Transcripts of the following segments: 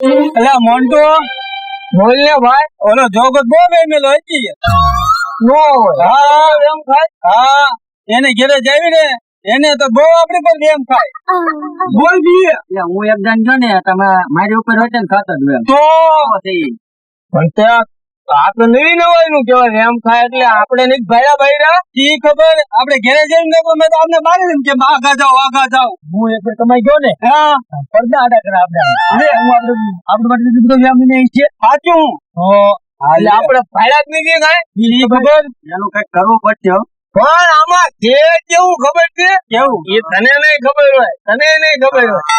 અલા મોન્ટો બોલ ને ભાઈ, ઓલો જોગત બહુ બેમેલો હતી નો હા એમ ખાય હા એને ઘરે જાવી ને એને તો બહુ આપણી પર એમ ખાય બોલ બી હું એક દાન ગયો ને તમે મારી ઉપર વચન ખાતો જ તો પણ ત્યાં આપણે નવી નવાઈ નું કેવાય એમ ખાય એટલે આપણે નહીં ભાઈરા ભાઈરા ઈ ખબર આપણે ઘરે જઈને ને મેં તો આપણે બારે એમ કે આગા જાઓ હું એક કમાઈ ગયો ને હા પડદા આડા કરે આપણે હું આપણે માટે બધો વ્યામ ને છે સાચું એટલે આપણે ભાઈરા જ નહીં ખાય ઈ ખબર એનું કઈક કરવું પડશે પણ આમાં જે કેવું ખબર છે કેવું એ તને નહીં ખબર હોય તને નહીં ખબર હોય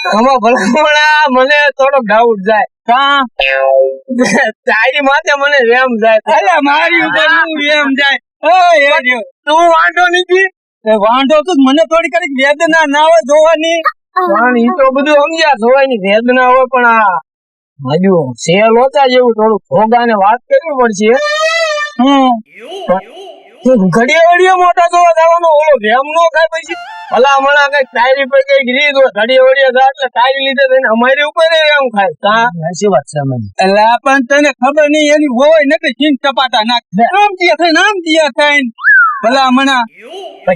આમાં ભલામણા મને થોડો ડાઉટ જાય કા તારી માથે મને વેમ જાય અરે મારી ઉપર હું વેમ જાય તું વાંધો નથી વાંધો તો મને થોડી કડીક વેદના ના હોય જોવાની પણ ઈ તો બધું સમજ્યા જોવાની વેદના હોય પણ આ હજુ છે લોચા જેવું થોડું ભોગાને વાત કરવી પડશે ઘડીએ વડીએ મોટા જોવા જવાનો ઓલો વેમ નો ખાય પછી ભલામણા કઈક ટાયરી પર કઈક રીત હોય ઘડીએ વડીએ જાય એટલે ટાયરી લીધે થઈને અમારી ઉપર એમ ખાય કા સાચી વાત છે એટલે પણ તને ખબર નહીં એની હોય નથી ચીન સપાટા નાખે આમ દિયા થાય ભલામણા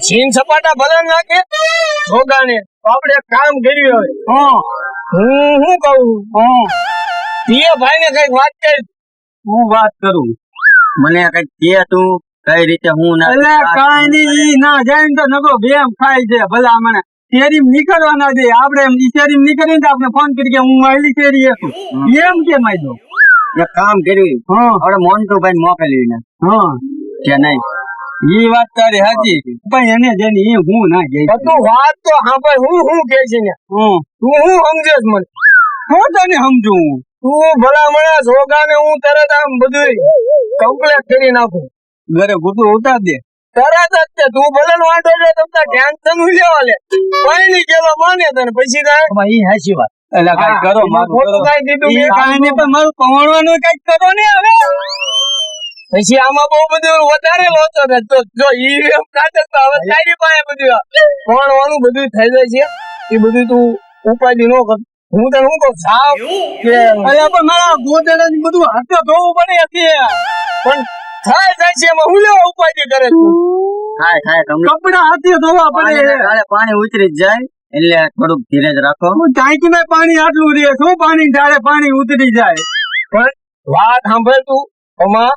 ચીન સપાટા ભલા નાખે ભોગાને તો આપણે એક કામ કર્યું હવે હું કહું પિયા ભાઈ ને કઈક વાત કરી હું વાત કરું મને કઈક કે તું કઈ રીતે હું ના કઈ નઈ ના જાય ને તો નકો બેમ ખાય છે ભલા મને શેરી નીકળવાના દે આપડે શેરી નીકળી ને આપણે ફોન કરી કે હું મારી શેરી હતું એમ કે માયદો એક કામ કર્યું આપણે મોન્ટુભાઈ મોકલ્યું ને કે નહીં ઈ વાત તારી સાચી પણ એને જેની એ હું ના કે તું વાત તો સાંભળ હું કે છે ને તું હું સમજે મને હું તને સમજુ તું ભલા જોગા ને હું તરત આમ બધું કમ્પ્લેટ કરી નાખું ઘરે ગુતું ઉતાર દે તરત જ તું ભલે વાંધો લે તમને ટેન્શન લેવા લે કોઈ નહીં કેવા માને તને પછી થાય ઈ હાચી વાત એટલે કઈ કરો મારું કઈ દીધું કઈ નહીં પણ મારું પવાણવાનું કઈક કરો ને હવે પછી આમાં બહુ બધું વધારે લોચો ને તો જો ઈ એમ કાઢે તો હવે તારી પાસે બધું પવાણવાનું બધું થઈ જાય છે એ બધું તું ઉપાધિ નો કર હું તને શું કહું સાવ કે અરે પણ મારા ગોદડા બધું હાથે ધોવું પડે છે પણ થાય જાય છે એમાં હું લેવા ઉપાધિ કરે તું થાય કપડા હાથે ધોવા પડે પાણી ઉતરી જ જાય એટલે થોડુંક ધીરજ રાખો ટાંકી માં પાણી આટલું રે શું પાણી ઢાળે પાણી ઉતરી જાય પણ વાત સાંભળ તું આમાં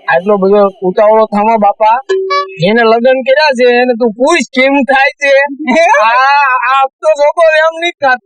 આટલો બધો ઉતાવળો થામા બાપા એને લગ્ન કર્યા છે એને તું પૂછ કેમ થાય છે આ તો છોકરો એમ નહીં થાત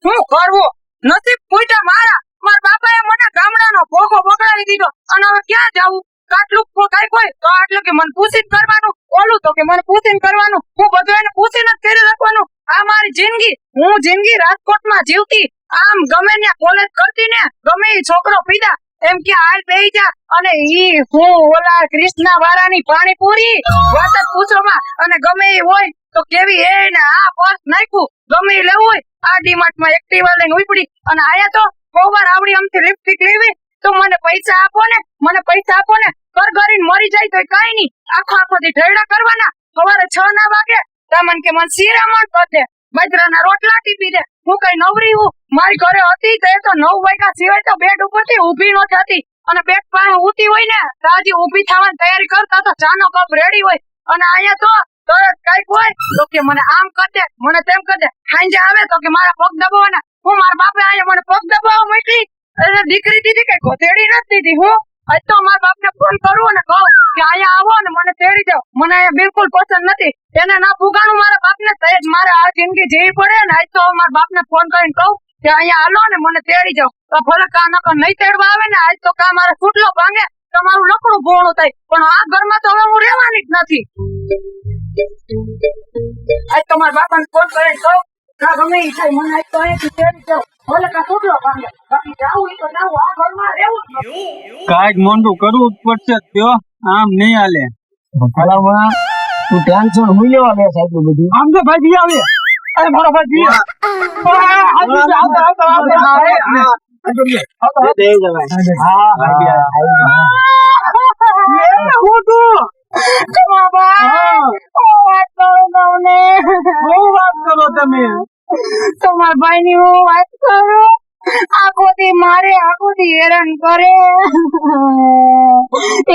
શું કરવું નસીબ પૂછ્યા મારા બાપાએ મને ગામડાનો ભોગો બગડાવી દીધો અને હવે ક્યાં જાવું કાટલું કઈ કોઈ તો આટલું કે મને પૂછીને કરવાનું ઓલું તો કે મને પૂછીને કરવાનું હું બધું એને પૂછીને જ કરી રાખવાનું આ મારી જિંદગી હું જિંદગી રાજકોટમાં જીવતી આમ ગમે ને કોલેજ કરતી ને ગમે એ છોકરો પીધા એમ કે હાલ બેહી જા અને ઈ હું ઓલા કૃષ્ણા વાળાની પાણીપુરી વાત જ પૂછોમાં અને ગમે એ હોય તો કેવી એ ને આ પર્સ નાખ્યું ગમે એ લેવું હોય આ ડીમાર્ટ માં એક્ટિવા લઈને ઉપડી અને આયા તો કોવાર આવડી આમથી લિપસ્ટિક લેવી તો મને પૈસા આપો ને ઘર ઘરીને મરી જાય તો કઈ નહીં આખો દી ઢેડા કરવાના સવારે 6 ના વાગે તમને કે મને શિરામણ કર દે બાજરાના રોટલા ટીપી દે હું કઈ નવરી હું મારી ઘરે હતી તો એ તો 9 વાગ્યા સિવાય તો બેડ ઉપરથી ઊભી ન થતી અને બેડ પાસે ઊતી હોય ને તો હજી ઊભી થવાની તૈયારી કરતા તો ચાનો કપ રેડી હોય અને અહીંયા તો કઈક હોય તો કે મને આમ કર દે મને તેમ કર દે સાંજે આવે તો કે મારા પગ દબાવવાના હું મારા બાપે અહીંયા મને પગ દબાવવા મોકલી દીકરી દીધી કઈ ગોતેડી નથી દીધી હું આજ તો મારા બાપ ને ફોન કરું ને કહું કે અહીંયા આવો ને મને તેડી જાઓ મને અહીંયા બિલકુલ પસંદ નથી એને ના પુગાણું મારા બાપ ને તો જ મારે આ જિંદગી જીવી પડે ને આજ તો મારા બાપ ને ફોન કરીને કહું કે અહીંયા હાલો ને મને તેડી જાઓ તો ભલે કા નકર નહીં તેડવા આવે ને આજ તો કા મારે ફૂટલો ભાંગે તમારું લકડું ભોણું થાય પણ આ ઘરમાં તો હવે હું રહેવાની જ નથી આજ તો મારા બાપા ને ફોન કરીને કહું કા ગમે એ થાય મને આજ તો અહીંયાથી તેડી જાઓ ભલે કા ફૂટલો ભાંગે બાકી જાવું તો જાવું આ ઘરમાં રહેવું જ નથી કાંઈક મોંઢું કરવું જ પડશે ત્યો આમ નહીં હાલે ભલામણા તું ટેન્શન હું લેવા બે સાહેબ બધું આમ તો ભાઈ આવે અરે મારો ભાઈ દે જવાય. હા હું તું તમારા ભાઈ હું વાત કરું તમને બહુ વાત કરો તમે. તમારા ભાઈ ની હું વાત કરું આખો દી મારે આખો દી હેરાન કરે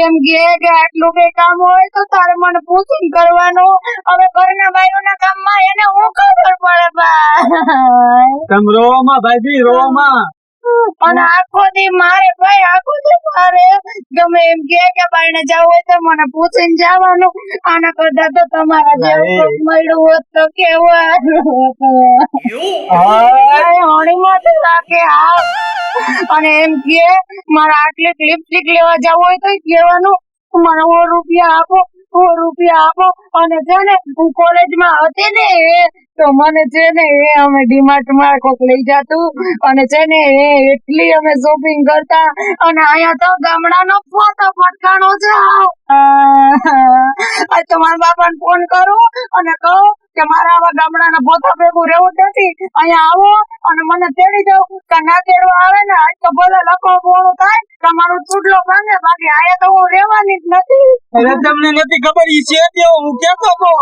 એમ કે આટલું કઈ કામ હોય તો તારે મને પૂછીને કરવાનું. હવે ઘરના ભાઈઓ ના કામ માં એને હું ખબર પડે ભાઈ. તમે રોવામાં ભાઈ રોવામાં. અને આખો દી મારે ભાઈ આખો દી મારે ગમે એમ કે ભાઈ ને જવું હોય તો મને પૂછીને જવાનું. આના કરતા તો તમારા જેવું કોક મળ્યું હોત તો કેવું રાખે હા. અને એમ કે મારે આટલી લિપસ્ટિક લેવા જવું હોય તો કહેવાનું મને ₹100 આપો. અને છે ને હું કોલેજ માં હતી ને તો મને છે ને અમે ડીમાર્ટ માં કોક લઈ જતું અને છે ને એટલી અમે શોપિંગ કરતા. અને અહીંયા તો ગામડાનો ફોટો ફટકાણો છે. તમારા બાપાને ફોન કરું અને કહું કે મારે આવા ગામડાના પોતા ભેગું રહેવું નથી, અહીંયા આવો અને મને તેડી જાવ. કે ના તેડવા આવે ને આજ તો ભલે લખો બોણું થાય તમારું ચૂડલો ભાંગે, બાકી અહીંયા તો હું રહેવાની જ નથી. અરે તમને નથી ખબર ઈ છે તેવો હું કેતો હતો.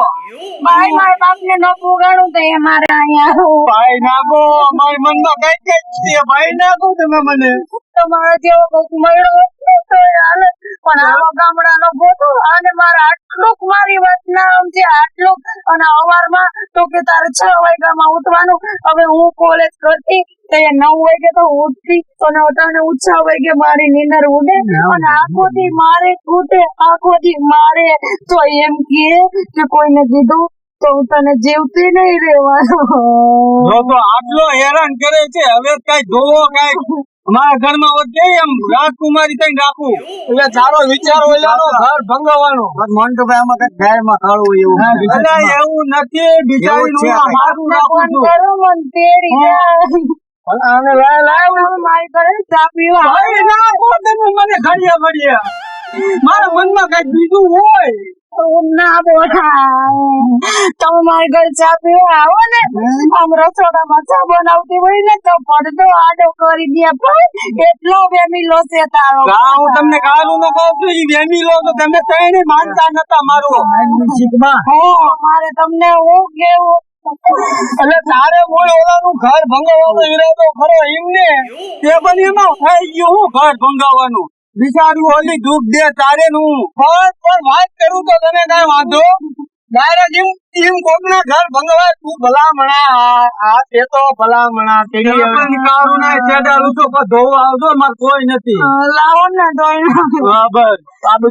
ભાઈ મારા બાપ ને ન પુગાડું તો એ મારે અહીંયા આવું. ભાઈ નાખો મારી મનમાં કઈ છે ભાઈ નાખો તમે મને. તમારા જેવો કોક મળ્યો હોત ને તો હાલે. પણ આવો ગામડાનો પોતો અને મારે આટલું મારી વાત ના સમજે આટલું. અને અવારમાં તો કે તારે 6 વાગ્યામાં ઉઠવાનું. હવે હું કોલેજ કરતી તો 9 વાગે તો ઉઠતી અને અટાણે 6 વાગે મારી નીંદર ઉડે અને આખો દી મારે તૂટે આખો દી મારે. તો એમ કે કોઈને કીધું તો હું તને જીવતી નહીં રહેવાનું. જો તો આટલો હેરાન કરે છે હવે કઈ ધોવો કઈ અમારા ઘરમાં હોત કે એમ રાજકુમારી થઈને રાખું. એટલે સારો વિચાર ઓલાનો ઘર ભંગાવવાનો. મોન્ટુભાઈ આમાં કઈક ઘરમાં કાઢવું એવું. અરે એવું નથી બિચારી મારું રાખું છું. મને તેડી જાય. આને લાવ મારી ઘરે ચા પીવા ભાઈ નાખો તમે મને ઘડિયા ઘડિયા. મારા મનમાં કઈક બીજું હોય. ના બોલાય. તમે મારી ઘરે ચા પીવા આવો ને આમ રસોડામાં ચા બનાવતી હોય ને તો પડદો આડો કરી દે ભાઈ. એટલો વેમીલો છે તારો. હું તમને કાલું ન કહું છું ઈ વેમી લો તો તમે તઈને માનતા નતા મારું. મારે તમને હું કેવું એટલે તારે બોલે ઓલાનું ઘર ભંગાવવાનો ઈરાદો ખરો એમને તે પણ એમાં થઈ ગયું હું ઘર ભંગાવવાનું. બિચારું ઓલી દુઃખ દે તારે નું પણ વાત કરું તો તને કઈ વાંધો ડાયરેક્ટ એમ કોકના ઘર ભંગવાય. તું ભલામણા આ તે તો ભલામણા તેરી કારું ના છેડાડું તો ધોવા આવજો મારે કોઈ નથી. લાવો ને ધોઈ બરાબર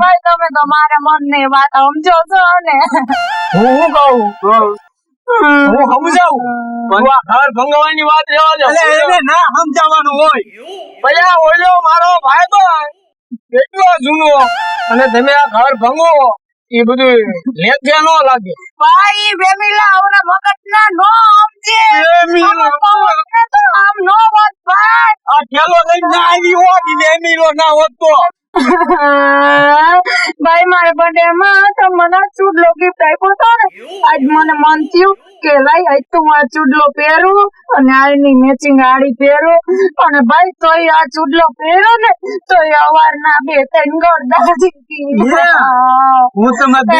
ભાઈ તમે તો મારા મન ની વાત સમજો છો ને. હું કહું હું સમજાવું પણ આ ઘર ભંગવાની વાત રહેવા દો. એને ના સમજાવવાનું હોય. ભયા ઓલો મારો ભાઈ તો એટલો જૂનો અને તમે આ ઘર ભંગો એ બધું લેખે ન લાગે. ભાઈ વેમીલા આવના મગજ ના નો સમજે. આમ નો વાત ભાઈ. આ ઠેલો લઈને આવી હોત વેમીલો ના હોત તો. ભાઈ મારા બર્થડે માં તો મને ચૂડલો ગિફ્ટ આપ્યો હતો ને આજ મને મન થયું કે ભાઈ આજ તો હું આ ચૂડલો પહેરું અને આની મેચિંગ આડી પહેરું. અને ભાઈ તો આ ચૂડલો પહેર્યો ને તો અવારના 2-3 ગોળદા જીતી. હું તમારે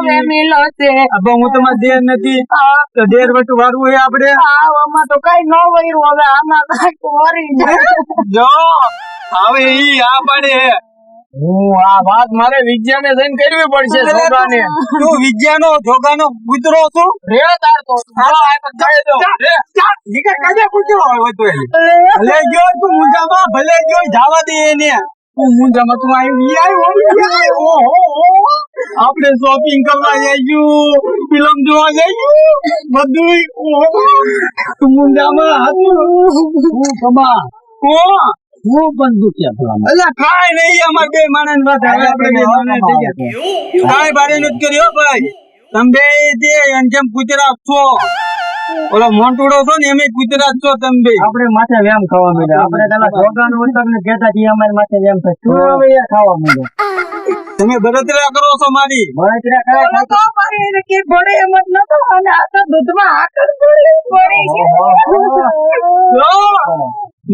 વેમીલો છે. હું તમારે દેર નથી તો દેર વટું વાળવું હોય આપડે. આમાં તો કઈ ન વયું હવે આમાં કઈ વરી જો હવે ઈ આ પડે હું આ વાત મારે વિજ્ઞાને જઈને કરવી પડશે. જોગાને તું વિજ્ઞાનો જોગાનો કૂતરો છું રે તાર તો સારો આ તો જાય તો રે નીકળ કાજે કૂતરો હોય તો ભલે ગયો તું મુંજામાં ભલે ગયો જવા દે એને. તું મુંજામાં તું આવ્યો આપણે શોપિંગ કરવા જઈશું ફિલ્મ જોવા જઈશું બધું તું મુંજામાં હું ખમા હું પણ દુખ્યા એટલે કાઈ નહીં અમાર બે માણસ વાત આપણે બે માણસ થઈ ગયા કાઈ બારે નથી કર્યો ભાઈ. તમે બે જે જેમ ગુજરાત છો ઓલો મોન્ટુડો છો ને એમ ગુજરાત છો તમે બે. આપણે માથે વેમ ખાવા માંડ્યા. આપણે પેલા છોકરાનું ઉત્તર ને કહેતા કે અમારી માથે વેમ થાય ખાવા માંડ્યા. તમે બળતરા કરો છો મારી. બળતરા કરે તો મારી કે ભડે એમ જ નતો અને આ તો દૂધમાં આકર પડી.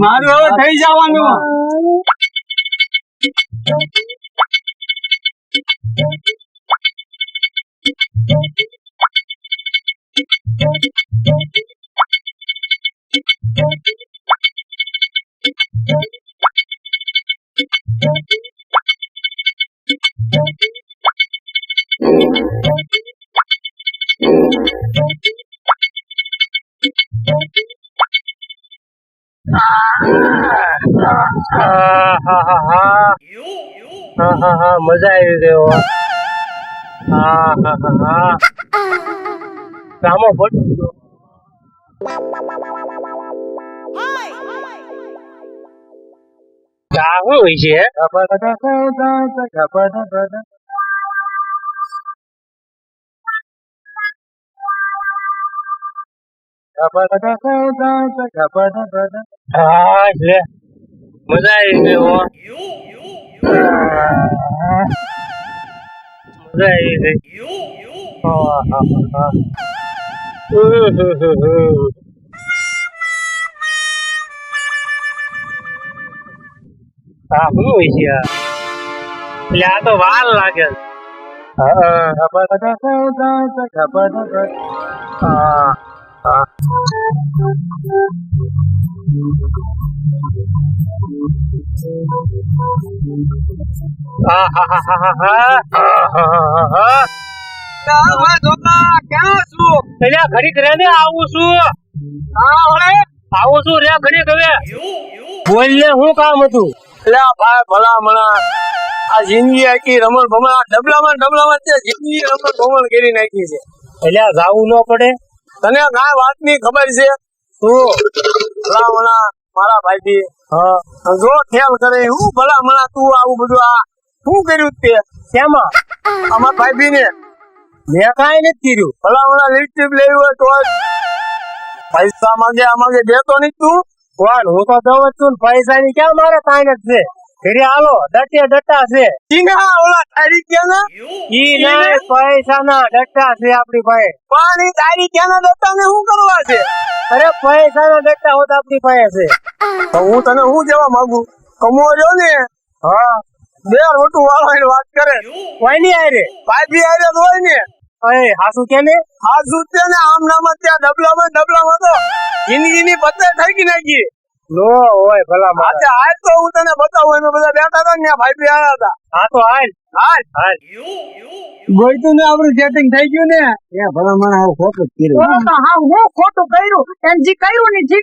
મારું હવે થઈ જવાનું. મજા આવી ગયો. રામો ફોટો શું હોય છે? હા લે મજા આવી ગયો. મજા આવી ગઈ. હા શું હોય છે? એટલે આ તો વાર લાગે. ઘડીક રે ને આવું છું. આવું છું રે ઘડીક. હવે બોલ ને શું કામ હતું? એટલે ભાઈ ભલામણા આ જિંદગી આખી રમણ ભમણ ડબલામાં જિંદગી રમણ ભમણ કરી નાખી છે. એટલે જાવું ન પડે તને કાંઈ વાત ની ખબર છે? તું ભલામણા મારા ભાઈથી જો ખ્યાલ કરે હું ભલામણા તું આવું બધું આ શું કર્યું તે? શેમાં? અમારા ભાઈ ને મેં કાંઈ નથી કર્યું. ભલામણા લિપસ્ટિક લેવી હોય તો પૈસા માંગે આમાંગે દેતો નહીં તું. કોણ? હું તો દઉં જ છું. પૈસા ની ક્યાં મારે કાંઈ નથી. ઘરે હાલો ડટ્ટા છે. ઓલા તારી ક્યાં ઈ નહીં પૈસા ના ડટ્ટા છે આપડી પાસે. પણ ઈ તારી ક્યાં ડટ્ટા ને શું કરવા છે? અરે પૈસા ના ડટ્ટા હોત આપડી પાસે છે. તો હું તને શું કેવા માંગુ? કમો રહ્યો ને હા બે રોટું વાળવાની વાત કરે. કોઈ નઈ આરે ભાઈ આરે હોય ને હાસુ કે ને હાસુ છે ને આમ નામ ત્યાં ડબલામાં તો જિંદગી ની પત્તે ઠરકી નાખી નો હોય ભલા માથે. આજ તો હું તને બતાવું. એમાં બધા બેઠા હતા ને ભાઈ આવ્યા હતા. હા તો હાલ ગોઈતું ને આપણું સેટિંગ થઈ ગયું ને. ભલા મને આવું ખોટું કર્યું. હા હું ખોટું કર્યું એમ જી કર્યું ને જી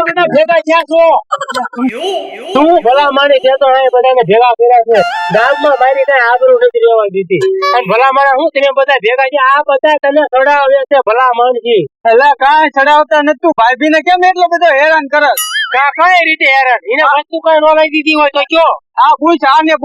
બધા ભેગા થયા છો. તું ભલા માની દેતો બધાને ભેગા કર્યા છે. ગામમાં મારી કઈ આબરૂ નથી રહેવા દીધી. અને ભલા મારા હું તમે બધા ભેગા છે આ બધા તને ચડાવે છે ભલા માનજી. એટલે કાંઈ ચડાવતા નથી. તું ભાઈ ને કેમ એટલો બધો હેરાન કરે? કઈ રીતે હેરાન? એને વસ્તુ કઈ ન લઈ દીધી હોય તો કયો? આ પૂછ આને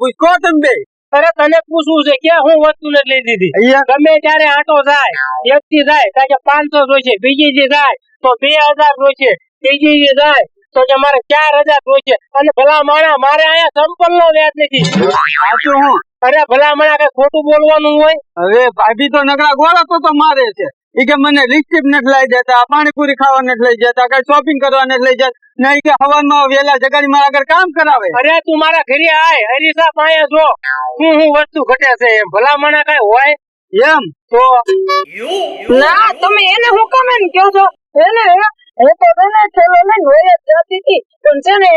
પૂછ કોટન બે. અરે તને પૂછવું છે કે હું વસ્તુ નથી લઈ દીધી. ગમે ત્યારે આટો જાય એક થી જાય કારણ કે 500 જોઈશે. બીજી થી જાય તો 2000 જોઈશે. ત્રીજી થી જાય તો કે મારે 4000 જોઈશે. અને ભલા માણા મારે અહીંયા સંપલ નો વ્યાજ નથી. સાચું હું? અરે ભલા માણા કઈ ખોટું બોલવાનું હોય? હવે ભાભી તો નકરા ગોળા તો મારે છે. એ કે મને લિપસ્ટિક નથી લઈ જતા, પાણીપુરી ખાવા નથી લઈ જતા, કઈ શોપિંગ કરવા નથી લઈ જતા. નહીં કે હવારમાં વેલા જગાડી મારા ઘર કામ કરાવે. અરે તું મારા ઘરે આય હરીસા પાસે જો હું વસ્તુ ઘટે છે. એમ ભલા માણા કઈ હોય એમ તો ના તમે એને હું કામ એમ કહો છો? એને એ તો તને ચલો ને હોય જતી હતી પણ છે ને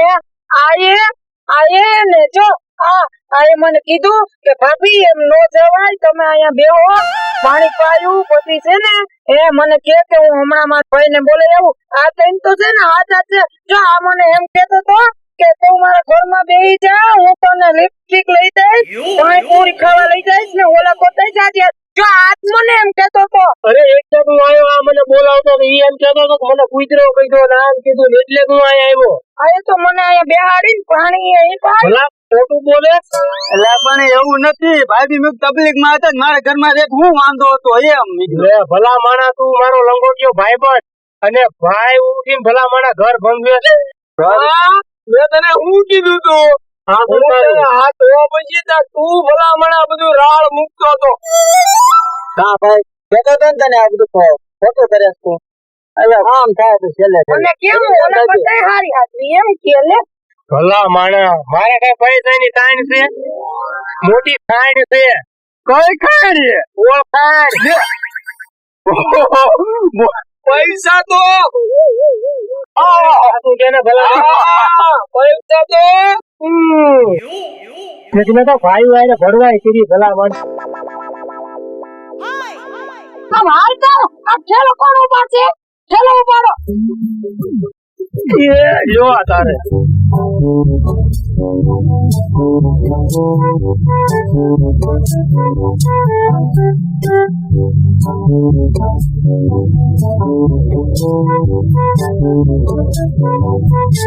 આયે ને જો આયે મને કીધું કે ભાભી એમ નો જવાય, તમે અહીંયા બેહો પાણી પાયું. પછી છે ને મને કે હું હમણાં મારા ભાઈ ને બોલે આવું. આ ટાઈમ તો છે ને હાથ છે. જો આ મને એમ કેતો તો કે તું મારા ઘરમાં બેહી જા, હું તને લિપસ્ટિક લઈ દઈશ, પાણીપુરી ખાવા લઈ જઈશ ને ઓલા કોતાઈ જાજે. જો આજ મને એમ કેતો તો. અરે એક તો હું આવ્યો આ મને બોલાવતો ઈ એમ કેતો તો મને કૂતરો કીધો નામ કીધું એટલે હું અહીંયા આવ્યો. આ તો મને અહીંયા બેહાડીને પાણી અહીં પાય ખોટું બોલે. એટલે પણ એવું નથી ભાઈ. મેં તકલીફ માં હતા મારા ઘરમાં હું વાંધો હતો એમ. ભલા માણા તું મારો લંગોટિયો ભાઈ પણ અને ભાઈ ઉઠીને ભલા માણા ઘર ભંગે. મેં તને હું કીધું તું હાથ પછી તું ભલા માણા બધું રાળ મૂકતો હતો. હા ભાઈ કેતો હતો ને તને આ બધું ખોટું કરે તું. એટલે આમ થાય તો છેલ્લે અને કેવું ઓલા કરતા હારી હાથવી એમ કે લે ભલા માણા મારે કઈ પૈસાની તાણ છે મોટી ખાંડ છે કઈ ખાંડ ઓ ખાંડ પૈસા તો તું કેને ભલા પૈસા તો એટલે તો ભાઈ આઈને ભરવાય કરી ભલા માણ આમ હાલ તો આ ઠેલો કોણ ઉપાડશે ઠેલો ઉપાડો જો તારે